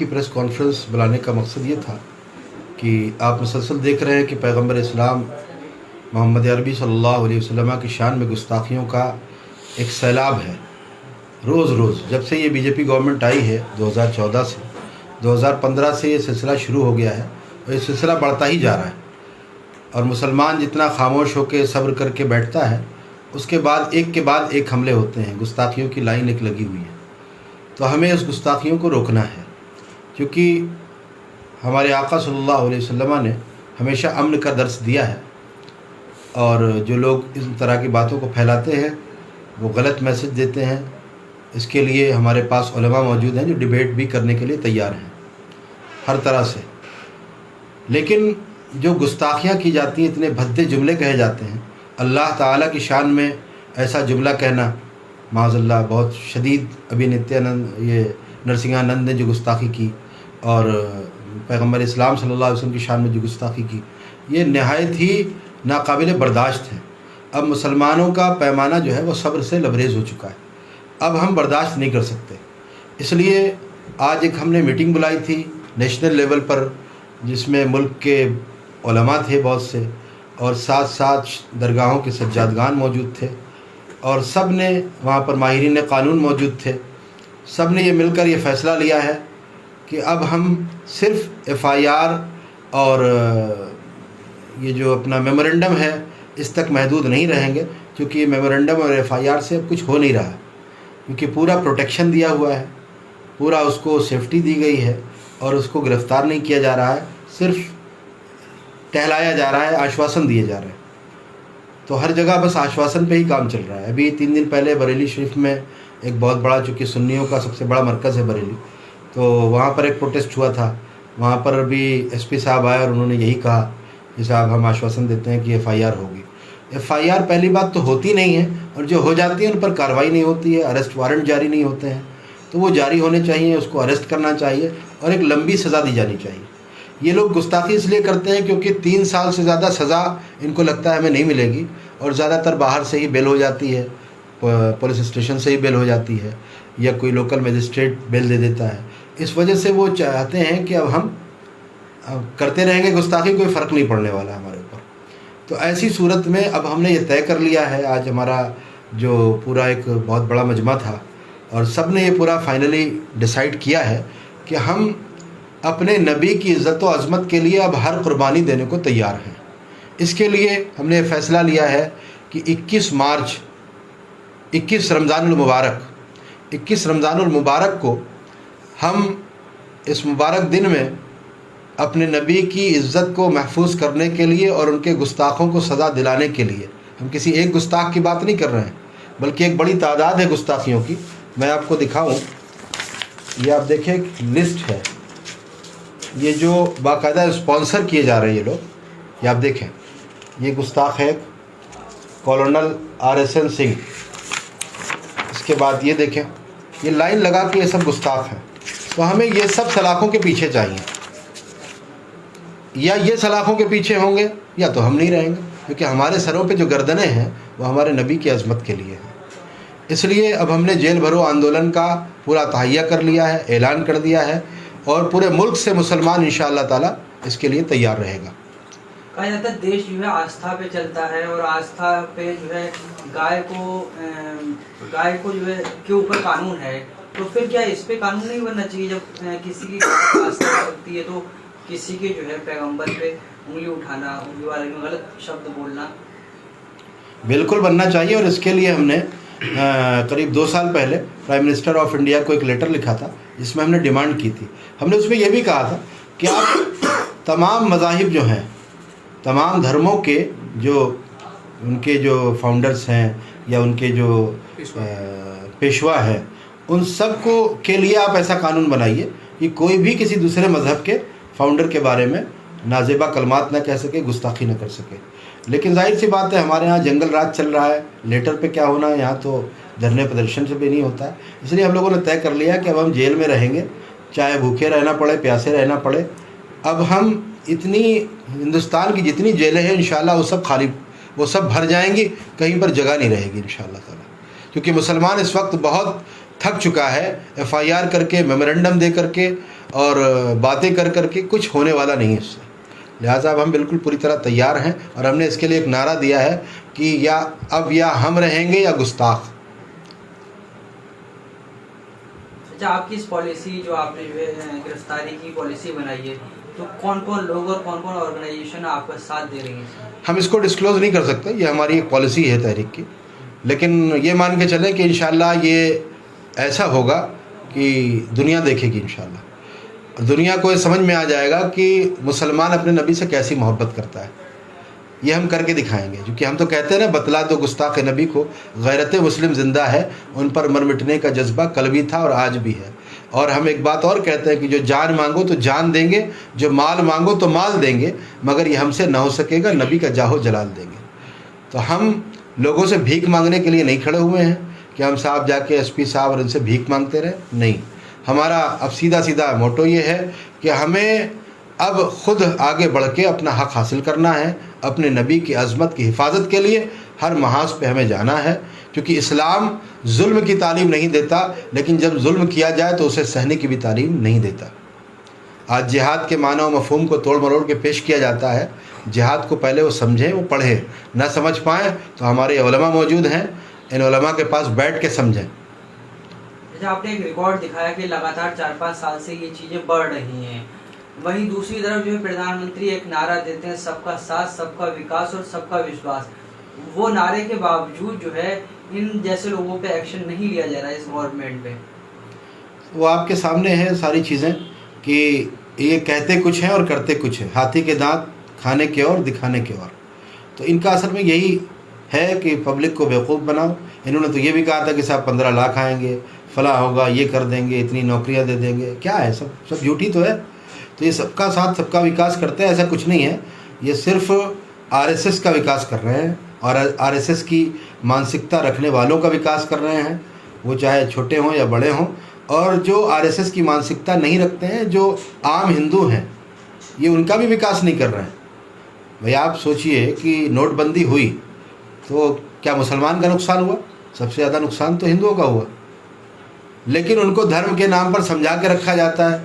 की press conference बुलाने का मकसद ये था कि आप मुसलसल देख रहे हैं कि पैगंबर इस्लाम मोहम्मद अरबी सल्लल्लाहु अलैहि वसल्लम की शान में गुस्ताखियों का एक सैलाब है। रोज़ रोज़ जब से ये बीजेपी गवर्नमेंट आई है 2014 से 2015 से ये सिलसिला शुरू हो गया है और ये सिलसिला बढ़ता ही जा रहा है। और मुसलमान जितना खामोश होकर सब्र करके बैठता है, उसके बाद एक हमले होते हैं। गुस्ताखियों की लाइन एक लगी हुई है। तो हमें उस गुस्ताखियों को रोकना है, क्योंकि हमारे आका सल्लल्लाहु अलैहि वसल्लम ने हमेशा अमन का दर्स दिया है। और जो लोग इस तरह की बातों को फैलाते हैं वो गलत मैसेज देते हैं। इसके लिए हमारे पास उलमा मौजूद हैं जो डिबेट भी करने के लिए तैयार हैं हर तरह से। लेकिन जो गुस्ताखियाँ की जाती हैं, इतने भद्दे जुमले कहे जाते हैं, अल्लाह ताला की शान में ऐसा जुमला कहना माज़अल्लाह बहुत शदीद। अभी नित्यानंद ये नरसिंहानंद ने जो गुस्ताखी की और पैगंबर इस्लाम सल्लल्लाहु अलैहि वसल्लम की शान में जो गुस्ताखी की, ये नहायत ही नाकाबिल बर्दाश्त है। अब मुसलमानों का पैमाना जो है वो सब्र से लबरेज़ हो चुका है। अब हम बर्दाश्त नहीं कर सकते। इसलिए आज एक हमने मीटिंग बुलाई थी नेशनल लेवल पर, जिसमें मुल्क के उलमा थे बहुत से, और साथ साथ दरगाहों के सज्जादगान मौजूद थे, और सब ने वहाँ पर माहिरीन क़ानून मौजूद थे। सब ने ये मिलकर ये फ़ैसला लिया है कि अब हम सिर्फ़ FIR और ये जो अपना मेमोरेंडम है इस तक महदूद नहीं रहेंगे, क्योंकि मेमोरेंडम और FIR से अब कुछ हो नहीं रहा है। क्योंकि पूरा प्रोटेक्शन दिया हुआ है, पूरा उसको सेफ्टी दी गई है और उसको गिरफ़्तार नहीं किया जा रहा है, सिर्फ टहलाया जा रहा है, आश्वासन दिए जा रहे हैं। तो हर जगह बस आश्वासन पे ही काम चल रहा है। अभी 3 दिन पहले बरेली शरीफ में एक बहुत बड़ा, चूँकि सुन्नियों का सबसे बड़ा मरकज़ है बरेली, तो वहाँ पर एक प्रोटेस्ट हुआ था। वहाँ पर भी SP साहब आए और उन्होंने यही कहा कि साहब हम आश्वासन देते हैं कि FIR होगी। FIR पहली बात तो होती नहीं है, और जो हो जाती है उन पर कार्रवाई नहीं होती है, अरेस्ट वारंट जारी नहीं होते हैं। तो वो जारी होने चाहिए, उसको अरेस्ट करना चाहिए और एक लंबी सज़ा दी जानी चाहिए। ये लोग गुस्ताखी इसलिए करते हैं क्योंकि 3 साल से ज़्यादा सज़ा इनको लगता है हमें नहीं मिलेगी, और ज़्यादातर बाहर से ही बेल हो जाती है, पुलिस स्टेशन से ही बेल हो जाती है, या कोई लोकल मजिस्ट्रेट बेल दे देता है। इस वजह से वो चाहते हैं कि अब हम करते रहेंगे गुस्ताखी, कोई फ़र्क नहीं पड़ने वाला हमारे ऊपर। तो ऐसी सूरत में अब हमने ये तय कर लिया है, आज हमारा जो पूरा एक बहुत बड़ा मजमा था और सब ने ये पूरा फाइनली डिसाइड किया है कि हम अपने नबी की इज़्ज़त व अज़मत के लिए अब हर कुर्बानी देने को तैयार हैं। इसके लिए हमने फ़ैसला लिया है कि 21 मार्च 21 रमज़ानुल मुबारक को हम इस मुबारक दिन में अपने नबी की इज़्ज़त को महफूज करने के लिए और उनके गुस्ताखों को सज़ा दिलाने के लिए, हम किसी एक गुस्ताख की बात नहीं कर रहे हैं, बल्कि एक बड़ी तादाद है गुस्ताखियों की। मैं आपको दिखाऊं, ये आप देखें लिस्ट है, ये जो बाकायदा स्पॉन्सर किए जा रहे हैं ये लोग, ये आप देखें, ये गुस्ताख है कॉलोनल RSN सिंह। इसके बाद ये देखें, ये लाइन लगा के ये सब गुस्ताख हैं। तो हमें ये सब सलाखों के पीछे चाहिए, या ये सलाखों के पीछे होंगे या तो हम नहीं रहेंगे, क्योंकि हमारे सरों पे जो गर्दनें हैं वो हमारे नबी की अज़मत के लिए हैं। इसलिए अब हमने जेल भरो आंदोलन का पूरा तहैया कर लिया है, ऐलान कर दिया है, और पूरे मुल्क से मुसलमान इंशाअल्लाह ताला इसके लिए तैयार रहेगा। कहा जाता है देश जो है आस्था पे चलता है, और आस्था पे जो है गाय को जो है के ऊपर कानून है। तो फिर क्या इस पे कानून नहीं बनना चाहिए? जब किसी की आस्था होती है तो किसी के जो है पैगंबर पे उंगली उठाना, उंगली वाले में गलत शब्द बोलना बिल्कुल बनना चाहिए। और इसके लिए हमने करीब 2 साल पहले प्राइम मिनिस्टर ऑफ इंडिया को एक लेटर लिखा था, जिसमें हमने डिमांड की थी। हमने उसमें यह भी कहा था कि आप तमाम मज़ाहिब जो हैं, तमाम धर्मों के जो उनके जो फाउंडर्स हैं या उनके जो पेशवा हैं, उन सब को के लिए आप ऐसा कानून बनाइए कि कोई भी किसी दूसरे मज़हब के फाउंडर के बारे में नाजेबा कलमात न कह सके, गुस्ताखी न कर सके। लेकिन जाहिर सी बात है, हमारे यहाँ जंगल राज चल रहा है, लेटर पे क्या होना है, यहाँ तो धरने प्रदर्शन से भी नहीं होता है। इसलिए हम लोगों ने तय कर लिया कि अब हम जेल में रहेंगे, चाहे भूखे रहना पड़े, प्यासे रहना पड़े। अब हम इतनी हिंदुस्तान की जितनी जेलें हैं इंशाल्लाह वो सब भर जाएंगी, कहीं पर जगह नहीं रहेगी इंशाल्लाह ताला। क्योंकि मुसलमान इस वक्त बहुत थक चुका है, FIR करके, मेमोरेंडम दे करके, اور باتیں کر کے کچھ ہونے والا نہیں ہے اس سے. لہٰذا اب ہم بالکل پوری طرح تیار ہیں اور ہم نے اس کے لیے ایک نعرہ دیا ہے کہ یا ہم رہیں گے یا گستاخ. اچھا، آپ کی اس پالیسی جو آپ نے جو ہے گرفتاری کی پالیسی بنائی ہے، تو کون کون لوگ اور کون کون آرگنائزیشن آپ کا ساتھ دے رہی ہیں؟ ہم اس کو ڈسکلوز نہیں کر سکتے، یہ ہماری ایک پالیسی ہے تحریک کی، لیکن یہ مان کے چلیں کہ انشاءاللہ یہ ایسا ہوگا کہ دنیا دیکھے گی انشاءاللہ. دنیا کو یہ سمجھ میں آ جائے گا کہ مسلمان اپنے نبی سے کیسی محبت کرتا ہے. یہ ہم کر کے دکھائیں گے، کیونکہ ہم تو کہتے ہیں نا، بتلا دو گستاخ نبی کو غیرت مسلم زندہ ہے، ان پر مر مٹنے کا جذبہ کل بھی تھا اور آج بھی ہے. اور ہم ایک بات اور کہتے ہیں کہ جو جان مانگو تو جان دیں گے، جو مال مانگو تو مال دیں گے، مگر یہ ہم سے نہ ہو سکے گا، نبی کا جاہ و جلال دیں گے. تو ہم لوگوں سے بھیک مانگنے کے لیے نہیں کھڑے ہوئے ہیں کہ ہم صاحب جا کے ایس پی صاحب اور ان سے بھیک مانگتے رہیں. نہیں، ہمارا اب سیدھا موٹو یہ ہے کہ ہمیں اب خود آگے بڑھ کے اپنا حق حاصل کرنا ہے. اپنے نبی کی عظمت کی حفاظت کے لیے ہر محاذ پہ ہمیں جانا ہے، کیونکہ اسلام ظلم کی تعلیم نہیں دیتا، لیکن جب ظلم کیا جائے تو اسے سہنے کی بھی تعلیم نہیں دیتا. آج جہاد کے معنی و مفہوم کو توڑ مروڑ کے پیش کیا جاتا ہے. جہاد کو پہلے وہ سمجھیں، وہ پڑھیں، نہ سمجھ پائیں تو ہمارے علماء موجود ہیں، ان علماء کے پاس بیٹھ کے سمجھیں. آپ نے ایک ریکارڈ دکھایا کہ لگاتار 4-5 سال سے یہ چیزیں بڑھ رہی ہیں، وہیں دوسری طرف جو ہے پردھان منتری ایک نعرہ دیتے ہیں، سب کا ساتھ، سب کا وکاس اور سب کا وشواس. وہ نعرے کے باوجود جو ہے ان جیسے لوگوں پہ ایکشن نہیں لیا جا رہا ہے اس گورنمنٹ پہ. وہ آپ کے سامنے ہے ساری چیزیں کہ یہ کہتے کچھ ہیں اور کرتے کچھ ہیں. ہاتھی کے دانت کھانے کے اور دکھانے کے اور. تو ان کا اصل میں یہی ہے کہ پبلک کو بیوقوف بناؤ. انہوں نے تو یہ بھی کہا تھا کہ صاحب 15 لاکھ آئیں گے، فلاں ہوگا، یہ کر دیں گے، اتنی نوکریاں دے دیں گے. کیا ہے، سب جھوٹی تو ہے. تو یہ سب کا ساتھ، سب کا وکاس کرتے ہیں، ایسا کچھ نہیں ہے. یہ صرف RSS کا وکاس کر رہے ہیں، اور RSS کی مانسکتا رکھنے والوں کا وکاس کر رہے ہیں، وہ چاہے چھوٹے ہوں یا بڑے ہوں. اور جو RSS کی مانسکتا نہیں رکھتے ہیں، جو عام ہندو ہیں، یہ ان کا بھی وکاس نہیں کر رہے ہیں. بھئی آپ سوچئے کہ نوٹ بندی ہوئی تو کیا مسلمان کا نقصان ہوا؟ سب سے زیادہ نقصان تو ہندوؤں کا ہوا. لیکن ان کو دھرم کے نام پر سمجھا کے رکھا جاتا ہے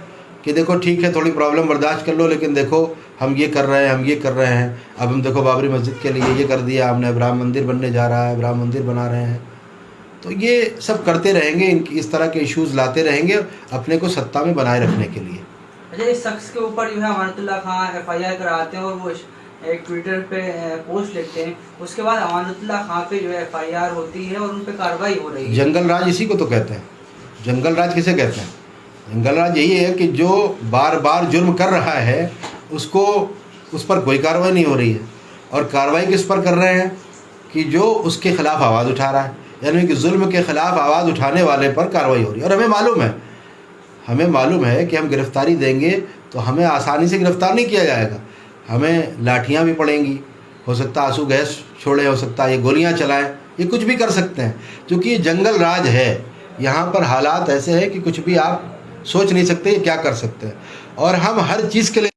کہ دیکھو ٹھیک ہے، تھوڑی پرابلم برداشت کر لو، لیکن دیکھو ہم یہ کر رہے ہیں، ہم یہ کر رہے ہیں. اب ہم دیکھو بابری مسجد کے لیے یہ کر دیا ہم نے، ابراہیم مندر بننے جا رہا ہے، ابراہیم مندر بنا رہے ہیں. تو یہ سب کرتے رہیں گے، اس طرح کے ایشوز لاتے رہیں گے اپنے کو سत्ता میں بنائے رکھنے کے لیے. اچھا، اس شخص کے اوپر جو ہے امانت اللہ خان FIR کراتے ہیں اور وہ ایک ٹویٹر پہ پوسٹ لکھتے ہیں، اس کے بعد امانت اللہ خان پہ جو ہے FIR ہوتی ہے اور ان پہ کارروائی ہو رہی ہے. جنگل راج اسی کو تو کہتے ہیں. جنگل راج کسے کہتے ہیں؟ جنگل راج یہی ہے کہ جو بار بار جرم کر رہا ہے اس پر کوئی کارروائی نہیں ہو رہی ہے. اور کارروائی کس پر کر رہے ہیں؟ کہ جو اس کے خلاف آواز اٹھا رہا ہے، یعنی کہ ظلم کے خلاف آواز اٹھانے والے پر کارروائی ہو رہی ہے. اور ہمیں معلوم ہے کہ ہم گرفتاری دیں گے تو ہمیں آسانی سے گرفتار نہیں کیا جائے گا. ہمیں لاٹھیاں بھی پڑیں گی، ہو سکتا ہے آنسو گیس چھوڑیں، ہو سکتا ہے یہ گولیاں چلائیں، یہ کچھ بھی کر سکتے ہیں. کیونکہ یہ جنگل راج ہے، یہاں پر حالات ایسے ہیں کہ کچھ بھی آپ سوچ نہیں سکتے یہ کیا کر سکتے ہیں. اور ہم ہر چیز کے لیے